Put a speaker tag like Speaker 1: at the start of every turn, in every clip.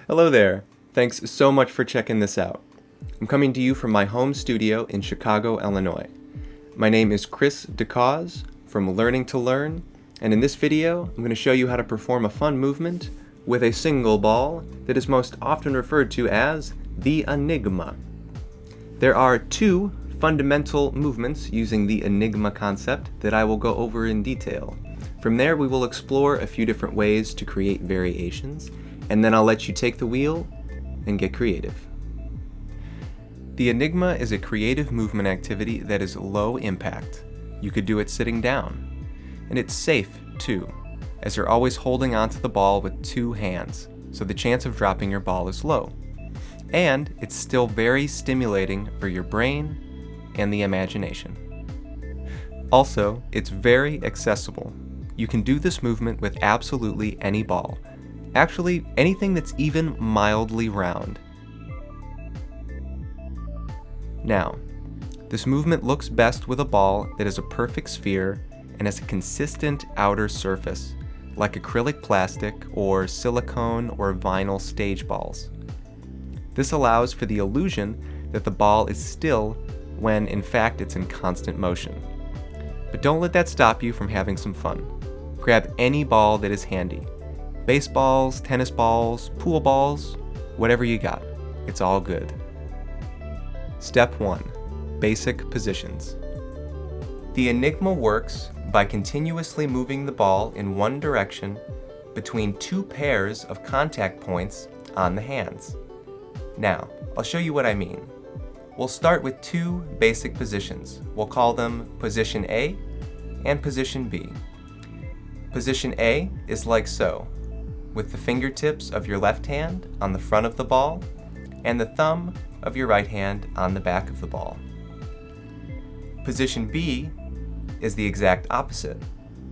Speaker 1: Hello there. Thanks so much for checking this out. I'm coming to you from my home studio in Chicago, Illinois. My name is Chris DeCause from Learning to Learn, and in this video, I'm going to show you how to perform a fun movement with a single ball that is most often referred to as the Enigma. There are two fundamental movements using the Enigma concept that I will go over in detail. From there, we will explore a few different ways to create variations, and then I'll let you take the wheel and get creative. The Enigma is a creative movement activity that is low impact. You could do it sitting down. And it's safe, too, as you're always holding onto the ball with two hands, so the chance of dropping your ball is low. And it's still very stimulating for your brain and the imagination. Also, it's very accessible. You can do this movement with absolutely any ball. Actually, anything that's even mildly round. Now, this movement looks best with a ball that is a perfect sphere and has a consistent outer surface, like acrylic plastic or silicone or vinyl stage balls. This allows for the illusion that the ball is still when in fact it's in constant motion. But don't let that stop you from having some fun. Grab any ball that is handy. Baseballs, tennis balls, pool balls, whatever you got. It's all good. Step 1. Basic positions. The Enigma works by continuously moving the ball in one direction between two pairs of contact points on the hands. Now, I'll show you what I mean. We'll start with two basic positions. We'll call them position A and position B. Position A is like so, with the fingertips of your left hand on the front of the ball and the thumb of your right hand on the back of the ball. Position B is the exact opposite,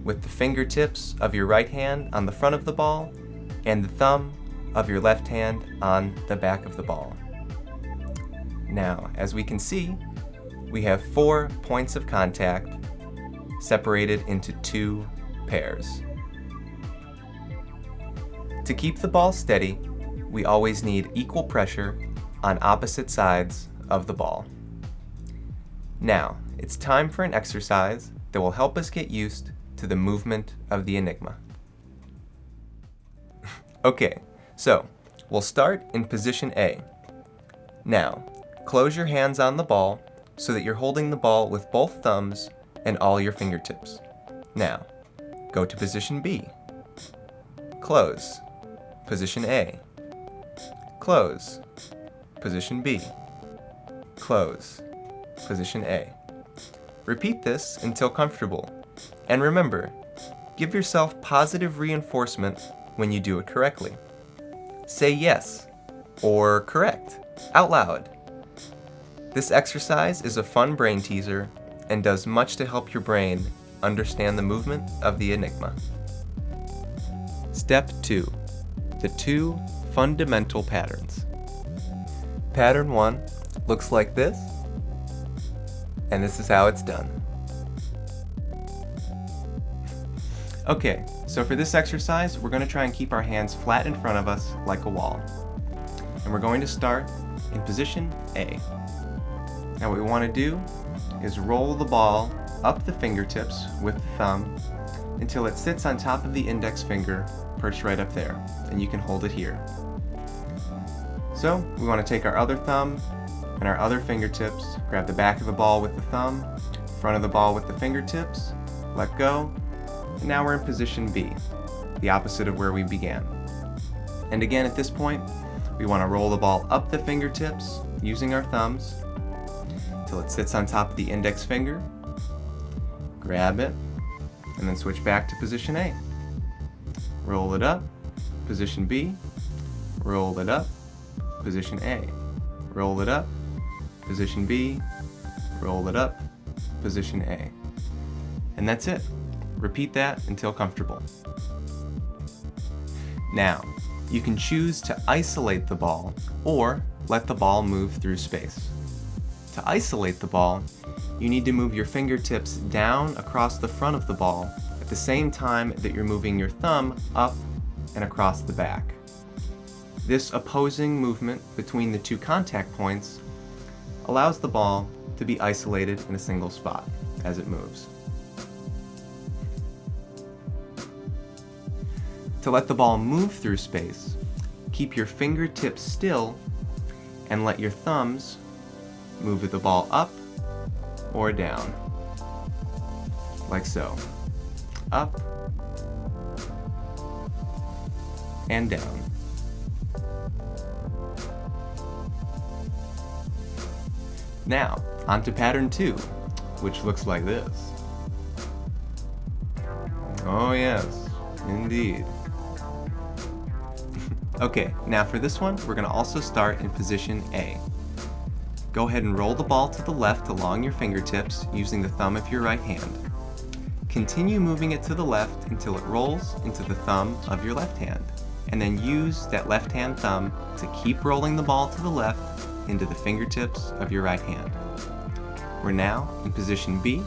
Speaker 1: with the fingertips of your right hand on the front of the ball and the thumb of your left hand on the back of the ball. Now, as we can see, we have 4 points of contact separated into 2 pairs. To keep the ball steady, we always need equal pressure on opposite sides of the ball. Now, it's time for an exercise that will help us get used to the movement of the Enigma. Okay, so we'll start in position A. Now, close your hands on the ball so that you're holding the ball with both thumbs and all your fingertips. Now, go to position B. Close. Position A. Close. Position B. Close. Position A. Repeat this until comfortable. And remember, give yourself positive reinforcement when you do it correctly. Say yes or correct out loud. This exercise is a fun brain teaser and does much to help your brain understand the movement of the Enigma. Step 2. The 2 fundamental patterns. Pattern 1 looks like this, and this is how it's done. Okay, so for this exercise, we're going to try and keep our hands flat in front of us like a wall. And we're going to start in position A. Now what we want to do is roll the ball up the fingertips with the thumb until it sits on top of the index finger, perched right up there, and you can hold it here. So we want to take our other thumb and our other fingertips, grab the back of the ball with the thumb, front of the ball with the fingertips, let go, and now we're in position B, the opposite of where we began. And again at this point, we want to roll the ball up the fingertips using our thumbs until it sits on top of the index finger, grab it, and then switch back to position A. Roll it up, position B, roll it up, position A, roll it up, position B, roll it up, position A. And that's it. Repeat that until comfortable. Now, you can choose to isolate the ball or let the ball move through space. To isolate the ball, you need to move your fingertips down across the front of the ball at the same time that you're moving your thumb up and across the back. This opposing movement between the two contact points allows the ball to be isolated in a single spot as it moves. To let the ball move through space, keep your fingertips still and let your thumbs move the ball up or down, like so. Up and down. Now, on to pattern 2, which looks like this. Oh yes, indeed. Okay, now for this one, we're going to also start in position A. Go ahead and roll the ball to the left along your fingertips using the thumb of your right hand. Continue moving it to the left until it rolls into the thumb of your left hand, and then use that left hand thumb to keep rolling the ball to the left into the fingertips of your right hand. We're now in position B,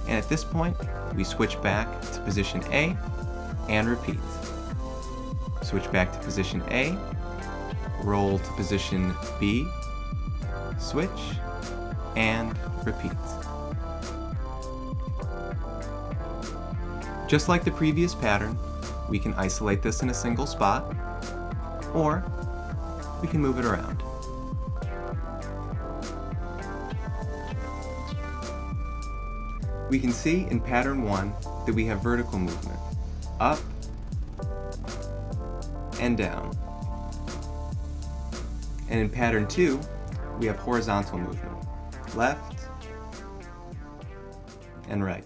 Speaker 1: and at this point, we switch back to position A and repeat. Switch back to position A, roll to position B, switch, and repeat. Just like the previous pattern, we can isolate this in a single spot, or we can move it around. We can see in pattern 1 that we have vertical movement, up and down. And in pattern 2, we have horizontal movement, left and right.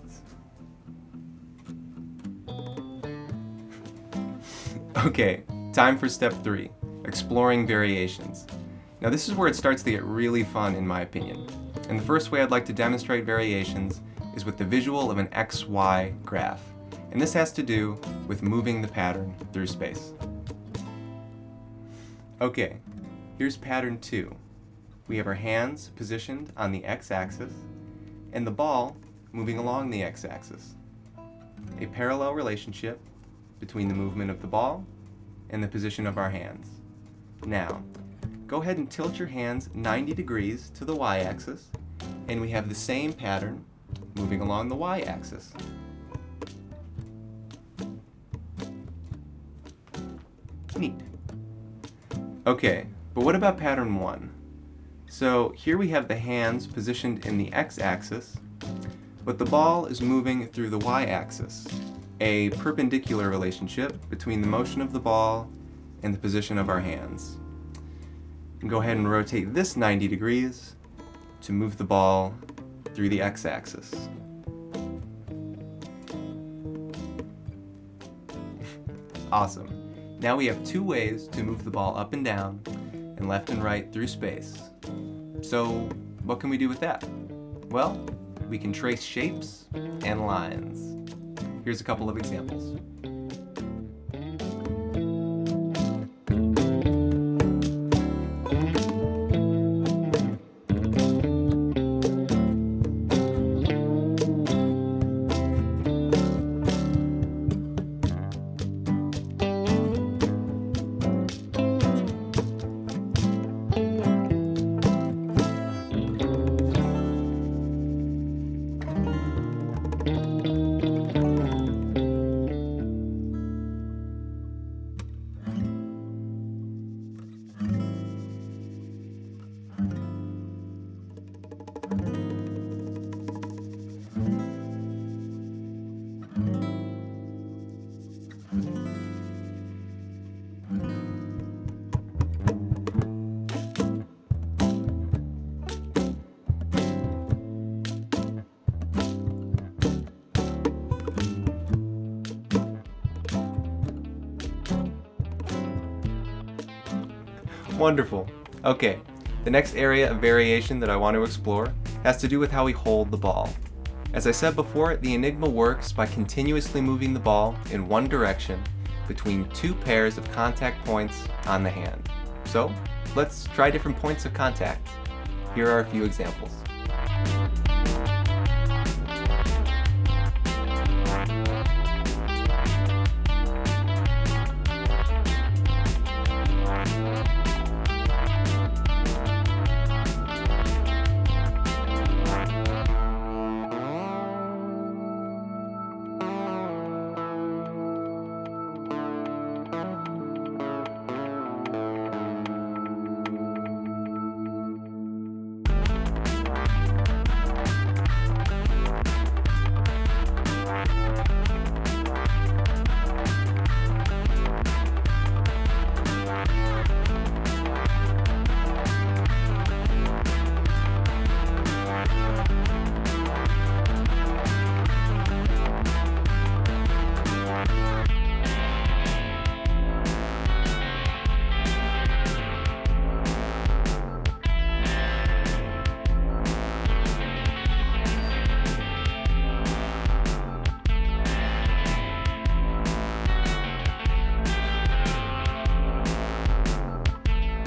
Speaker 1: Okay, time for step 3, exploring variations. Now this is where it starts to get really fun in my opinion. And the first way I'd like to demonstrate variations is with the visual of an XY graph. And this has to do with moving the pattern through space. Okay, here's pattern 2. We have our hands positioned on the x-axis and the ball moving along the x-axis. A parallel relationship between the movement of the ball and the position of our hands. Now, go ahead and tilt your hands 90 degrees to the y-axis, and we have the same pattern moving along the y-axis. Neat. Okay, but what about pattern 1? So here we have the hands positioned in the x-axis, but the ball is moving through the y-axis, a perpendicular relationship between the motion of the ball and the position of our hands. And go ahead and rotate this 90 degrees to move the ball through the x-axis. Awesome. Now we have 2 ways to move the ball up and down and left and right through space. So what can we do with that? Well, we can trace shapes and lines. Here's a couple of examples. Wonderful. Okay, the next area of variation that I want to explore has to do with how we hold the ball. As I said before, the Enigma works by continuously moving the ball in one direction between 2 pairs of contact points on the hand. So, let's try different points of contact. Here are a few examples.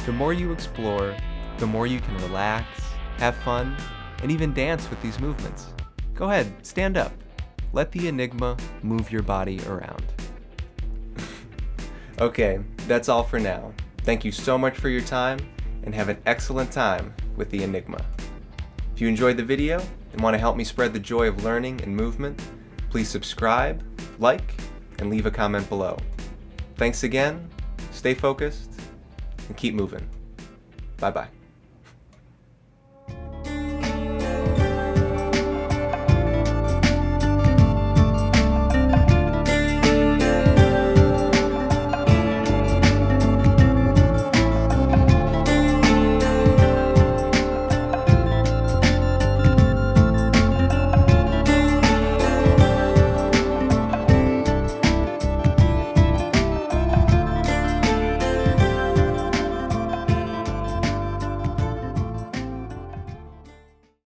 Speaker 1: The more you explore, the more you can relax, have fun, and even dance with these movements. Go ahead, stand up. Let the Enigma move your body around. Okay, that's all for now. Thank you so much for your time, and have an excellent time with the Enigma. If you enjoyed the video and want to help me spread the joy of learning and movement, please subscribe, like, and leave a comment below. Thanks again, stay focused, and keep moving. Bye-bye.